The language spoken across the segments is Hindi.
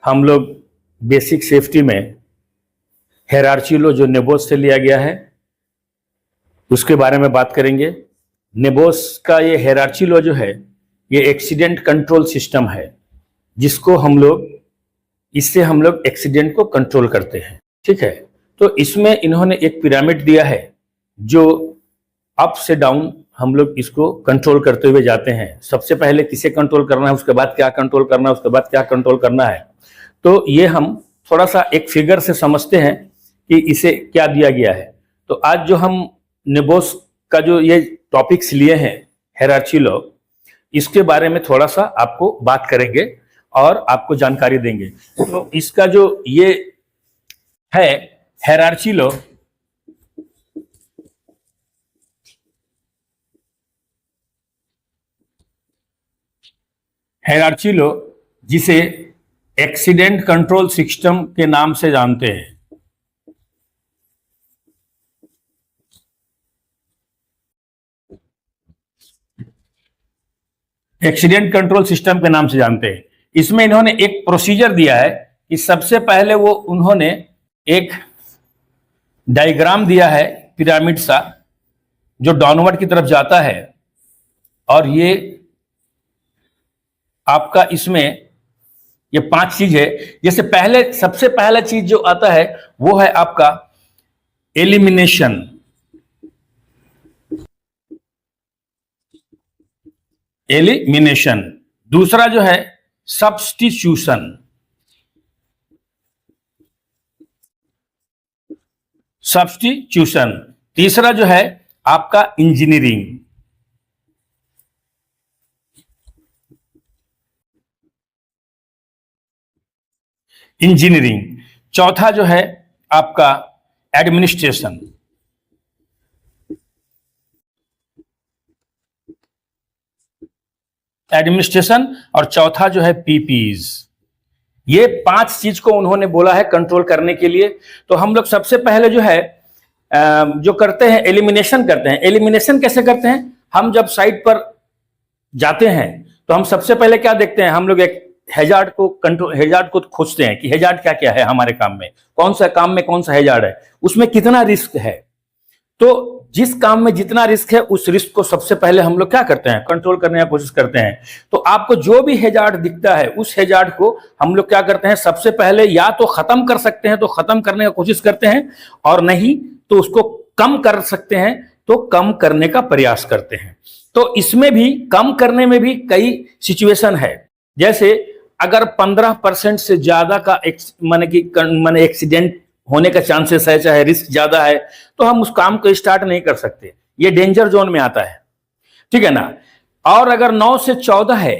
हम लोग बेसिक सेफ्टी में हायरार्की लॉ जो नेबोस से लिया गया है उसके बारे में बात करेंगे। नेबोस का ये हायरार्की लॉ जो है ये एक्सीडेंट कंट्रोल सिस्टम है, जिसको इससे हम लोग एक्सीडेंट को कंट्रोल करते हैं। ठीक है, तो इसमें इन्होंने एक पिरामिड दिया है जो अप से डाउन हम लोग इसको कंट्रोल करते हुए जाते हैं। सबसे पहले किसे कंट्रोल करना है, उसके बाद क्या कंट्रोल करना है, उसके बाद क्या कंट्रोल करना है। तो ये हम थोड़ा सा एक फिगर से समझते हैं कि इसे क्या दिया गया है। तो आज जो हम नेबोस का जो ये टॉपिक्स लिए हैं हायरार्की लॉ, इसके बारे में थोड़ा सा आपको बात करेंगे और आपको जानकारी देंगे। तो इसका जो ये है हायरार्की लॉ, हायरार्की लॉ जिसे एक्सीडेंट कंट्रोल सिस्टम के नाम से जानते हैं। एक्सीडेंट कंट्रोल सिस्टम के नाम से जानते हैं। इसमें इन्होंने एक प्रोसीजर दिया है कि सबसे पहले उन्होंने एक डायग्राम दिया है पिरामिड सा, जो डाउनवर्ड की तरफ जाता है। और ये आपका इसमें ये 5 चीज है। जैसे सबसे पहला चीज जो आता है वो है आपका एलिमिनेशन। दूसरा जो है सब्स्टिट्यूशन। तीसरा जो है आपका इंजीनियरिंग। चौथा जो है आपका एडमिनिस्ट्रेशन। और चौथा जो है पीपीज। ये 5 चीज को उन्होंने बोला है कंट्रोल करने के लिए। तो हम लोग सबसे पहले जो है जो करते हैं एलिमिनेशन करते हैं। एलिमिनेशन कैसे करते हैं? हम जब साइट पर जाते हैं तो हम सबसे पहले क्या देखते हैं, हम लोग एक हैजार्ड को खोजते हैं कि हैजार्ड क्या क्या है हमारे काम में, कौन सा हैजार्ड है, उसमें कितना रिस्क है। तो जिस काम में जितना रिस्क है उस रिस्क को सबसे पहले हम लोग क्या करते हैं, कंट्रोल करने की कोशिश करते हैं। तो आपको जो भी हैजार्ड दिखता है उस हैजार्ड को हम लोग क्या करते हैं, सबसे पहले या तो खत्म कर सकते हैं तो खत्म करने की कोशिश करते हैं, और नहीं तो उसको कम कर सकते हैं तो कम करने का प्रयास करते हैं। तो इसमें भी कम करने में भी कई सिचुएशन है। जैसे अगर 15% से ज्यादा का माने एक्सीडेंट होने का चांसेस है, चाहे रिस्क ज्यादा है, तो हम उस काम को स्टार्ट नहीं कर सकते, ये डेंजर जोन में आता है। ठीक है ना। और अगर 9 से 14 है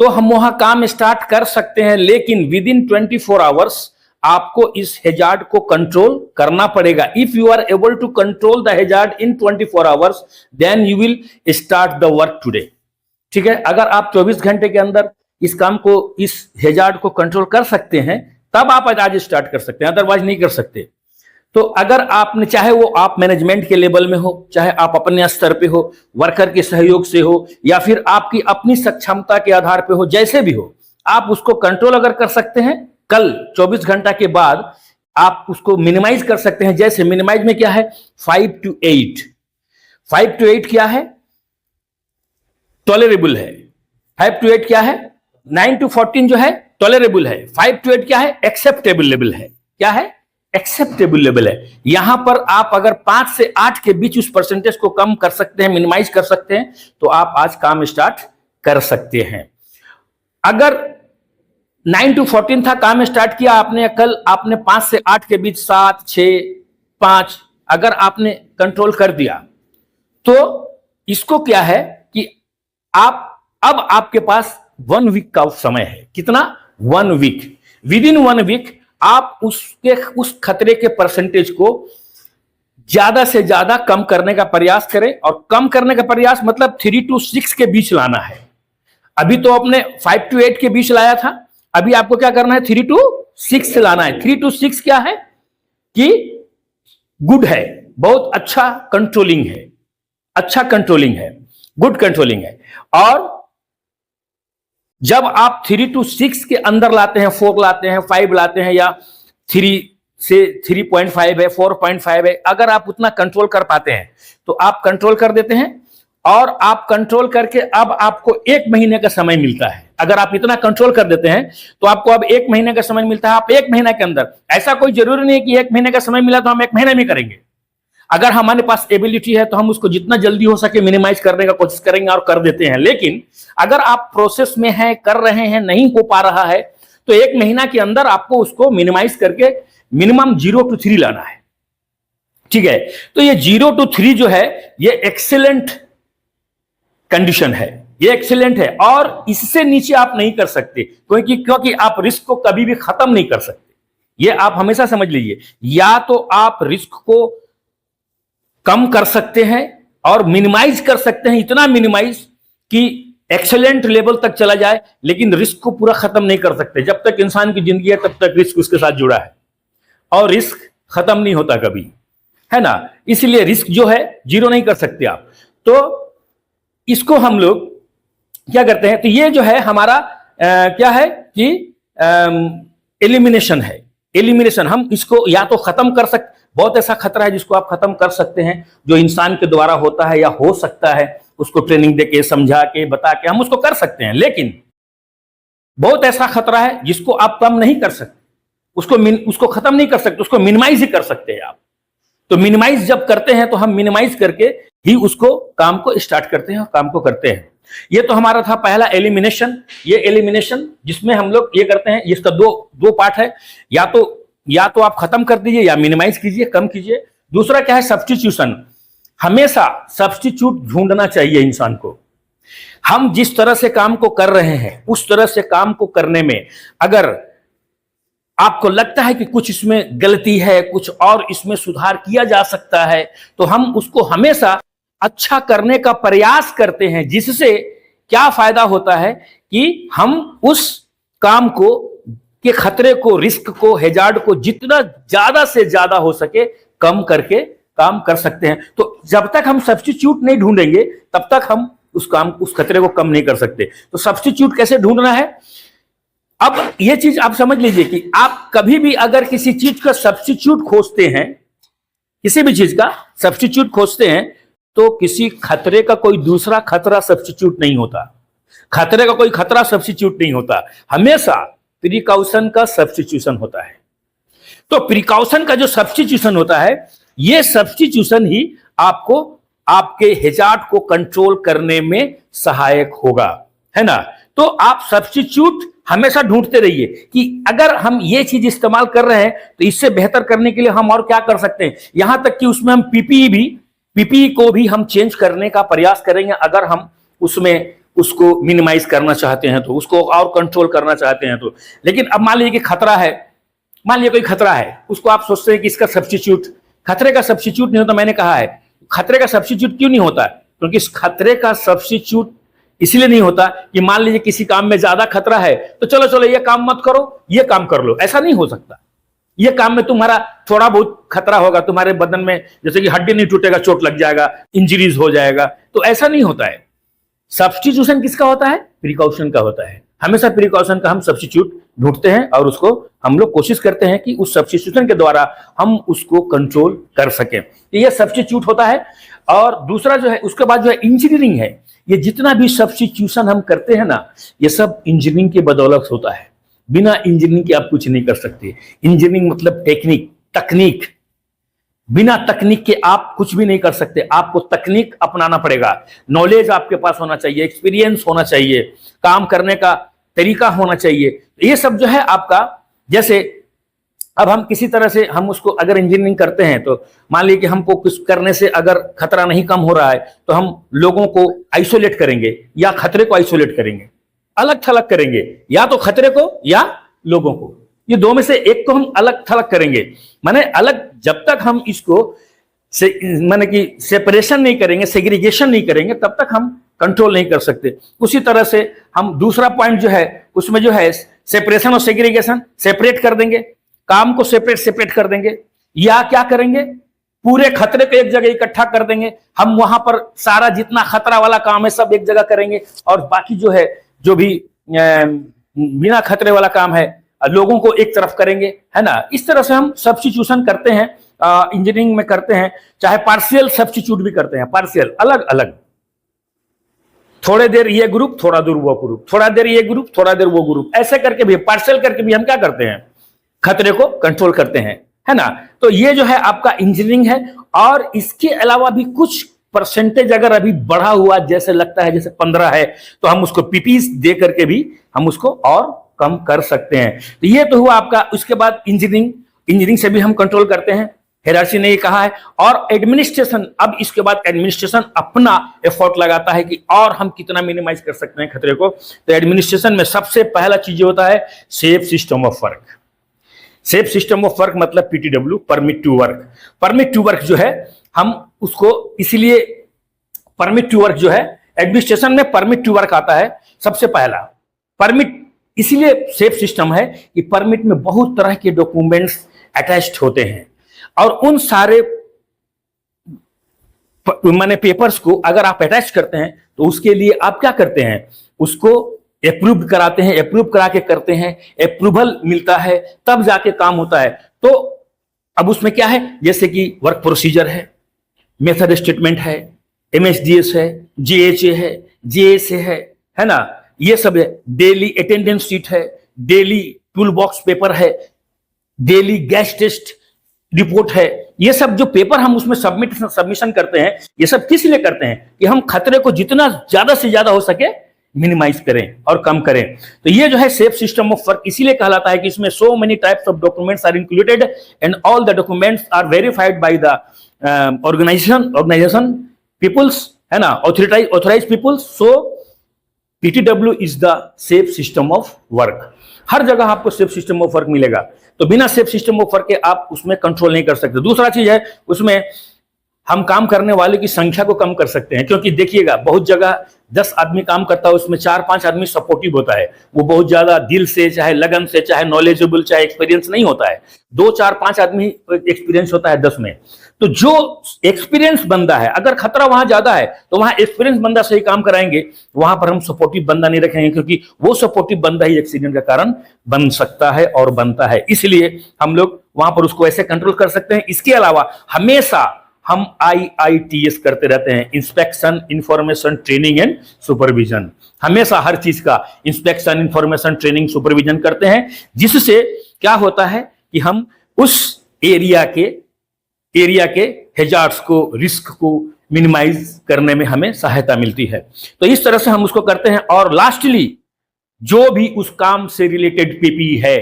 तो हम वहां काम स्टार्ट कर सकते हैं, लेकिन विद इन 24 आवर्स आपको इस हैजार्ड को कंट्रोल करना पड़ेगा। If you are able to control the hazard in 24 hours then you will start the work today. ठीक है, अगर आप 24 घंटे के अंदर इस हैजार्ड को कंट्रोल कर सकते हैं तब आप आज स्टार्ट कर सकते हैं, अदरवाइज नहीं कर सकते। तो अगर आपने, चाहे वो आप मैनेजमेंट के लेवल में हो, चाहे आप अपने स्तर पे हो, वर्कर के सहयोग से हो, या फिर आपकी अपनी सक्षमता के आधार पे हो, जैसे भी हो, आप उसको कंट्रोल अगर कर सकते हैं, कल 24 घंटा के बाद आप उसको मिनिमाइज कर सकते हैं। जैसे मिनिमाइज में क्या है, 5 to 8। 5 to 8 क्या है, टॉलरेबल है। 5 to 8 क्या है, 9 to 14 जो है टॉलरेबल है। 5 to 8 क्या है, एक्सेप्टेबल लेवल है। क्या है, एक्सेप्टेबल लेवल है। यहां पर आप अगर 5 से 8 के बीच उस परसेंटेज को कम कर सकते हैं, मिनिमाइज कर सकते हैं, तो आप आज काम स्टार्ट कर सकते हैं। अगर 9 to 14 था, काम स्टार्ट किया आपने, कल आपने 5 से 8 के बीच 7, 6, 5 अगर आपने कंट्रोल कर दिया, तो इसको क्या है कि अब आपके पास 1 वीक का समय है। कितना, 1 वीक। विद इन 1 वीक आप उस खतरे के परसेंटेज को ज्यादा से ज्यादा कम करने का प्रयास करें। और कम करने का प्रयास मतलब 3 to 6 के बीच लाना है। अभी तो आपने 5 to 8 के बीच लाया था, अभी आपको क्या करना है, 3 to 6 लाना है। 3 to 6 क्या है कि गुड है, बहुत अच्छा कंट्रोलिंग है, गुड कंट्रोलिंग है। और जब आप 3 to 6 के अंदर लाते हैं, 4 लाते हैं, 5 लाते हैं, या 3 से 3.5 है, 4.5 है, अगर आप उतना कंट्रोल कर पाते हैं तो आप कंट्रोल कर देते हैं, और आप कंट्रोल करके अब आपको 1 महीने का समय मिलता है। अगर आप इतना कंट्रोल कर देते हैं तो आपको अब 1 महीने का समय मिलता है। आप 1 महीने के अंदर, ऐसा कोई जरूरी नहीं है कि 1 महीने का समय मिला तो हम 1 महीने में करेंगे। अगर हमारे पास एबिलिटी है तो हम उसको जितना जल्दी हो सके मिनिमाइज करने का कोशिश करेंगे और कर देते हैं। लेकिन अगर आप प्रोसेस में हैं, कर रहे हैं, नहीं हो पा रहा है, तो 1 महीना के अंदर आपको उसको मिनिमाइज करके मिनिमम 0 to 3 लाना है। ठीक है, तो ये 0 to 3 जो है ये एक्सीलेंट कंडीशन है, ये एक्सीलेंट है, और इससे नीचे आप नहीं कर सकते, क्योंकि आप रिस्क को कभी भी खत्म नहीं कर सकते। ये आप हमेशा समझ लीजिए, या तो आप रिस्क को कम कर सकते हैं और मिनिमाइज कर सकते हैं, इतना मिनिमाइज कि एक्सेलेंट लेवल तक चला जाए, लेकिन रिस्क को पूरा खत्म नहीं कर सकते। जब तक इंसान की जिंदगी है तब तक रिस्क उसके साथ जुड़ा है, और रिस्क खत्म नहीं होता कभी, है ना। इसलिए रिस्क जो है 0 नहीं कर सकते आप। तो इसको हम लोग क्या करते हैं, तो ये जो है हमारा क्या है कि एलिमिनेशन है। एलिमिनेशन, हम इसको या तो खत्म कर सकते, बहुत ऐसा खतरा है जिसको आप खत्म कर सकते हैं, जो इंसान के द्वारा होता है या हो सकता है, उसको ट्रेनिंग देके, समझा के, बता के हम उसको कर सकते हैं। लेकिन बहुत ऐसा खतरा है जिसको आप कम नहीं कर सकते, उसको खत्म नहीं कर सकते, उसको मिनिमाइज ही कर सकते हैं आप। तो मिनिमाइज जब करते हैं तो हम मिनिमाइज करके ही उसको काम को स्टार्ट करते हैं और काम को करते हैं। ये तो हमारा था पहला एलिमिनेशन। ये एलिमिनेशन जिसमें हम लोग ये करते हैं, इसका दो पार्ट है, या तो आप खत्म कर दीजिए या मिनिमाइज कीजिए, कम कीजिए। दूसरा क्या है, सब्स्टिट्यूशन। हमेशा सब्स्टिट्यूट ढूंढना चाहिए इंसान को। हम जिस तरह से काम को कर रहे हैं उस तरह से काम को करने में अगर आपको लगता है कि कुछ इसमें गलती है, कुछ और इसमें सुधार किया जा सकता है, तो हम उसको हमेशा अच्छा करने का प्रयास करते हैं, जिससे क्या फायदा होता है कि हम उस काम को के खतरे को, रिस्क को, हैजार्ड को जितना ज्यादा से ज्यादा हो सके कम करके काम कर सकते हैं। तो जब तक हम सब्स्टिट्यूट नहीं ढूंढेंगे तब तक हम उस खतरे को कम नहीं कर सकते। तो सब्स्टिट्यूट कैसे ढूंढना है, अब यह चीज आप समझ लीजिए कि आप कभी भी अगर किसी चीज का सब्स्टिट्यूट खोजते हैं, किसी भी चीज का सब्स्टिट्यूट खोजते हैं, तो किसी खतरे का कोई दूसरा खतरा सब्स्टिट्यूट नहीं होता, खतरे का कोई खतरा सब्स्टिट्यूट नहीं होता, हमेशा प्रिकॉशन का सब्स्टिट्यूशन होता है। तो प्रिकॉशन का जो सब्स्टिट्यूशन होता है, यह सब्स्टिट्यूशन ही आपको आपके हैजार्ड को कंट्रोल करने में सहायक होगा, है ना। तो आप सब्स्टिट्यूट हमेशा ढूंढते रहिए कि अगर हम ये चीज इस्तेमाल कर रहे हैं तो इससे बेहतर करने के लिए हम और क्या कर सकते हैं। यहां तक कि उसमें हम पीपीई को भी हम चेंज करने का प्रयास करेंगे, अगर हम उसमें उसको मिनिमाइज करना चाहते हैं तो, उसको और कंट्रोल करना चाहते हैं तो। लेकिन अब मान लीजिए कि खतरा है, मान लीजिए कोई खतरा है, उसको आप सोचते हैं कि इसका सब्स्टिट्यूट, खतरे का सब्स्टिट्यूट नहीं होता। मैंने कहा है खतरे का सब्स्टिट्यूट क्यों नहीं होता, क्योंकि इस खतरे का सब्स्टिट्यूट इसलिए नहीं होता कि मान लीजिए किसी काम में ज्यादा खतरा है तो चलो ये काम मत करो, ये काम कर लो, ऐसा नहीं हो सकता। ये काम में तुम्हारा थोड़ा बहुत खतरा होगा, तुम्हारे बदन में जैसे कि हड्डी नहीं टूटेगा, चोट लग जाएगा, इंजरीज हो जाएगा, तो ऐसा नहीं होता है। सब्स्टिट्यूशन किसका होता है, प्रिकॉशन का होता है। हमेशा प्रिकॉशन का हम सब्स्टिट्यूट ढूंढते हैं और उसको हम लोग कोशिश करते हैं कि उस सब्स्टिट्यूशन के द्वारा हम उसको कंट्रोल कर सकें। ये सब्स्टिट्यूट होता है। और दूसरा जो है, उसके बाद जो है इंजीनियरिंग है। ये जितना भी सब्स्टिट्यूशन हम करते हैं ना, ये सब इंजीनियरिंग के बदौलत होता है। बिना इंजीनियरिंग के आप कुछ नहीं कर सकते। इंजीनियरिंग मतलब तकनीक। बिना तकनीक के आप कुछ भी नहीं कर सकते। आपको तकनीक अपनाना पड़ेगा, नॉलेज आपके पास होना चाहिए, एक्सपीरियंस होना चाहिए, काम करने का तरीका होना चाहिए। ये सब जो है आपका, जैसे अब हम किसी तरह से हम उसको अगर इंजीनियरिंग करते हैं तो मान लीजिए कि हमको कुछ करने से अगर खतरा नहीं कम हो रहा है तो हम लोगों को आइसोलेट करेंगे या खतरे को आइसोलेट करेंगे, अलग थलग करेंगे, या तो खतरे को या लोगों को। ये दो में से एक को हम अलग थलग करेंगे। माने अलग, जब तक हम इसको माने कि सेपरेशन नहीं करेंगे, सेग्रीगेशन नहीं करेंगे, तब तक हम कंट्रोल नहीं कर सकते। उसी तरह से हम दूसरा पॉइंट जो है उसमें जो है सेपरेशन और सेग्रीगेशन, सेपरेट कर देंगे, काम को सेपरेट कर देंगे, या क्या करेंगे, पूरे खतरे को एक जगह इकट्ठा कर देंगे। हम वहां पर सारा जितना खतरा वाला काम है सब एक जगह करेंगे, और बाकी जो है जो भी बिना खतरे वाला काम है, लोगों को एक तरफ करेंगे, है ना। इस तरह से हम सब्स्टिट्यूशन करते हैं, इंजीनियरिंग में करते हैं, चाहे पार्शियल सब्स्टिट्यूट भी करते हैं, पार्शियल अलग अलग, थोड़े देर ये ग्रुप, थोड़ा देर वो ग्रुप, थोड़ा देर ये ग्रुप, थोड़ा देर वो ग्रुप, ऐसे करके भी, पार्शियल करके भी हम क्या करते हैं, खतरे को कंट्रोल करते हैं, है ना। तो ये जो है आपका इंजीनियरिंग है। और इसके अलावा भी कुछ परसेंटेज अगर अभी बढ़ा हुआ जैसे लगता है, जैसे 15 है, तो हम उसको पीपीस दे करके भी हम उसको और कम कर सकते हैं। तो ये तो हुआ आपका। उसके बाद इंजीनियरिंग से भी हम कंट्रोल करते हैं, हेरार्ची ने ये कहा है। और एडमिनिस्ट्रेशन, अब इसके बाद एडमिनिस्ट्रेशन अपना एफर्ट लगाता है कि और हम कितना मिनिमाइज कर सकते हैं खतरे को। तो एडमिनिस्ट्रेशन में सबसे पहला चीज होता है safe system of work. Safe system of work मतलब PTW, permit to work. Permit to work जो है हम उसको, इसलिए परमिट टू वर्क जो है एडमिनिस्ट्रेशन में परमिट टू वर्क आता है सबसे पहला। परमिट इसलिए सेफ सिस्टम है कि परमिट में बहुत तरह के डॉक्यूमेंट्स अटैच्ड होते हैं, और उन सारे माने पेपर्स को अगर आप अटैच करते हैं तो उसके लिए आप क्या करते हैं, उसको अप्रूव कराते हैं, अप्रूव करा के करते हैं, अप्रूवल मिलता है तब जाके काम होता है। तो अब उसमें क्या है, जैसे कि वर्क प्रोसीजर है, मेथड स्टेटमेंट है, एमएसडीएस है, जेएचए है, जेएसए है ना, ये सब है। डेली अटेंडेंस शीट है, डेली टूल बॉक्स पेपर है, डेली गैस टेस्ट रिपोर्ट है। ये सब जो पेपर हम उसमें सबमिशन करते हैं, ये सब किस लिए करते हैं कि हम खतरे को जितना ज्यादा से ज्यादा हो सके मिनिमाइज करें और कम करें। तो ये जो है सेफ सिस्टम ऑफ वर्क इसीलिए कहलाता है कि इसमें so many types of documents are included and all the documents are verified by the organisation peoples, है ना, authorise peoples. So PTW is the safe system of work. हर जगह आपको सेफ सिस्टम ऑफ वर्क मिलेगा, तो बिना सेफ सिस्टम ऑफ वर्क के आप उसमें कंट्रोल नहीं कर सकते। दूसरा चीज है, उसमें हम काम करने वाले की संख्या को कम कर सकते हैं, क्योंकि देखिएगा बहुत जगह 10 आदमी काम करता है, उसमें 4-5 आदमी सपोर्टिव होता है, वो बहुत ज्यादा दिल से, चाहे लगन से, चाहे नॉलेजेबल, चाहे एक्सपीरियंस नहीं होता है। 2-4-5 आदमी एक्सपीरियंस होता है 10 में। तो जो एक्सपीरियंस बंदा है, अगर खतरा वहां ज्यादा है तो वहां एक्सपीरियंस बंदा से ही काम कराएंगे, वहां पर हम सपोर्टिव बंदा नहीं रखेंगे, क्योंकि वो सपोर्टिव बंदा ही एक्सीडेंट का कारण बन सकता है और बनता है। इसलिए हम लोग वहां पर उसको ऐसे कंट्रोल कर सकते हैं। इसके अलावा हमेशा हम IITS करते रहते हैं, inspection, information, training and supervision. हमेशा हर चीज का इंस्पेक्शन, इंफॉर्मेशन, ट्रेनिंग, सुपरविजन करते हैं, जिससे क्या होता है कि हम उस एरिया के हैजार्ड्स को, रिस्क को मिनिमाइज करने में हमें सहायता मिलती है। तो इस तरह से हम उसको करते हैं। और लास्टली जो भी उस काम से रिलेटेड पीपीई है,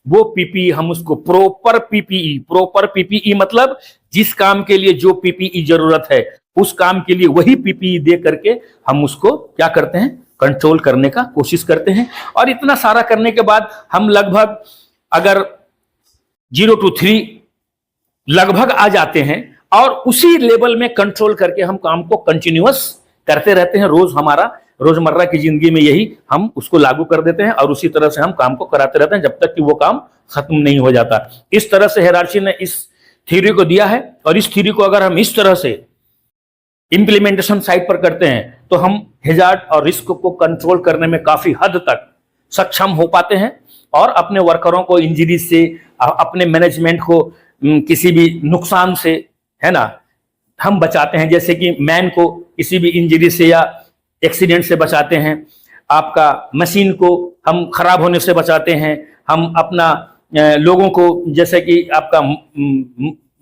वो पीपीई हम उसको प्रॉपर पीपीई मतलब जिस काम के लिए जो पीपीई जरूरत है, उस काम के लिए वही पीपीई दे करके हम उसको क्या करते हैं, कंट्रोल करने का कोशिश करते हैं। और इतना सारा करने के बाद हम लगभग अगर 0 to 3 लगभग आ जाते हैं, और उसी लेवल में कंट्रोल करके हम काम को कंटिन्यूअस करते रहते हैं। हमारा रोजमर्रा की जिंदगी में यही हम उसको लागू कर देते हैं, और उसी तरह से हम काम को कराते रहते हैं जब तक कि वो काम खत्म नहीं हो जाता। इस तरह से हेरार्ची ने इस थ्योरी को दिया है, और इस थ्योरी को अगर हम इस तरह से इंप्लीमेंटेशन साइट पर करते हैं तो हम हैजार्ड और रिस्क को कंट्रोल करने में काफी हद तक सक्षम हो पाते हैं, और अपने वर्करों को इंजरी से, अपने मैनेजमेंट को किसी भी नुकसान से, है ना, हम बचाते हैं। जैसे कि मैन को किसी भी इंजरी से या एक्सीडेंट से बचाते हैं, आपका मशीन को हम खराब होने से बचाते हैं, हम अपना लोगों को, जैसे कि आपका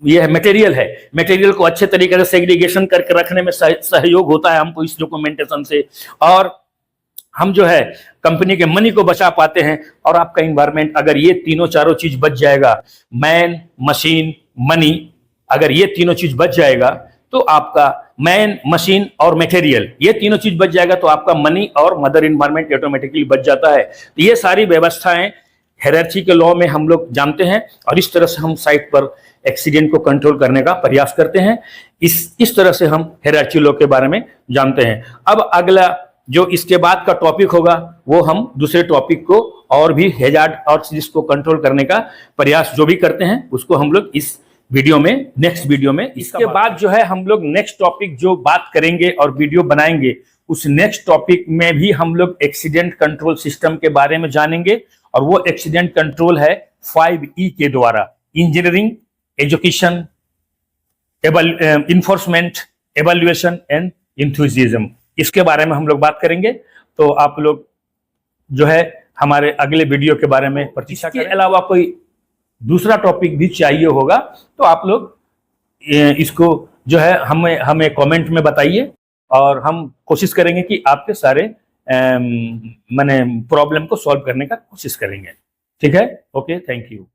यह मटेरियल को अच्छे तरीके से सेग्रीगेशन करके रखने में सहयोग होता है हमको इस डॉक्यूमेंटेशन से, और हम जो है कंपनी के मनी को बचा पाते हैं। और आपका इन्वायरमेंट, अगर ये तीनों चारों चीज बच जाएगा, मैन, मशीन, मनी, अगर ये तीनों चीज बच जाएगा तो आपका मैन, मशीन और मटेरियल, ये तीनों चीज बच जाएगा तो आपका मनी और मदर इन्वायरमेंट ऑटोमेटिकली बच जाता है। तो ये सारी व्यवस्थाएं हायरार्की के लॉ में हम लोग जानते हैं, और इस तरह से हम साइट पर एक्सीडेंट को कंट्रोल करने का प्रयास करते हैं। इस तरह से हम हायरार्की लॉ के बारे में जानते हैं। अब अगला जो इसके बाद का टॉपिक होगा, वो हम दूसरे टॉपिक को और भी हैजार्ड और जिसको कंट्रोल करने का प्रयास जो भी करते हैं, उसको हम लोग इस वीडियो में, नेक्स्ट वीडियो में, इसके बाद जो है हम लोग नेक्स्ट टॉपिक जो बात करेंगे और वीडियो बनाएंगे, उस नेक्स्ट टॉपिक में भी हम लोग एक्सीडेंट कंट्रोल सिस्टम के बारे में जानेंगे, और वो एक्सीडेंट कंट्रोल है 5E के द्वारा: engineering, education, enforcement, evaluation and enthusiasm. इसके बारे में हम लोग बात करेंगे। तो आप लोग जो है हमारे अगले वीडियो के बारे में प्रतीक्षा करें। इसके अलावा कोई दूसरा टॉपिक भी चाहिए होगा तो आप लोग इसको जो है हमें कमेंट में बताइए, और हम कोशिश करेंगे कि आपके सारे माने प्रॉब्लम को सॉल्व करने का कोशिश करेंगे। ठीक है, ओके, थैंक यू।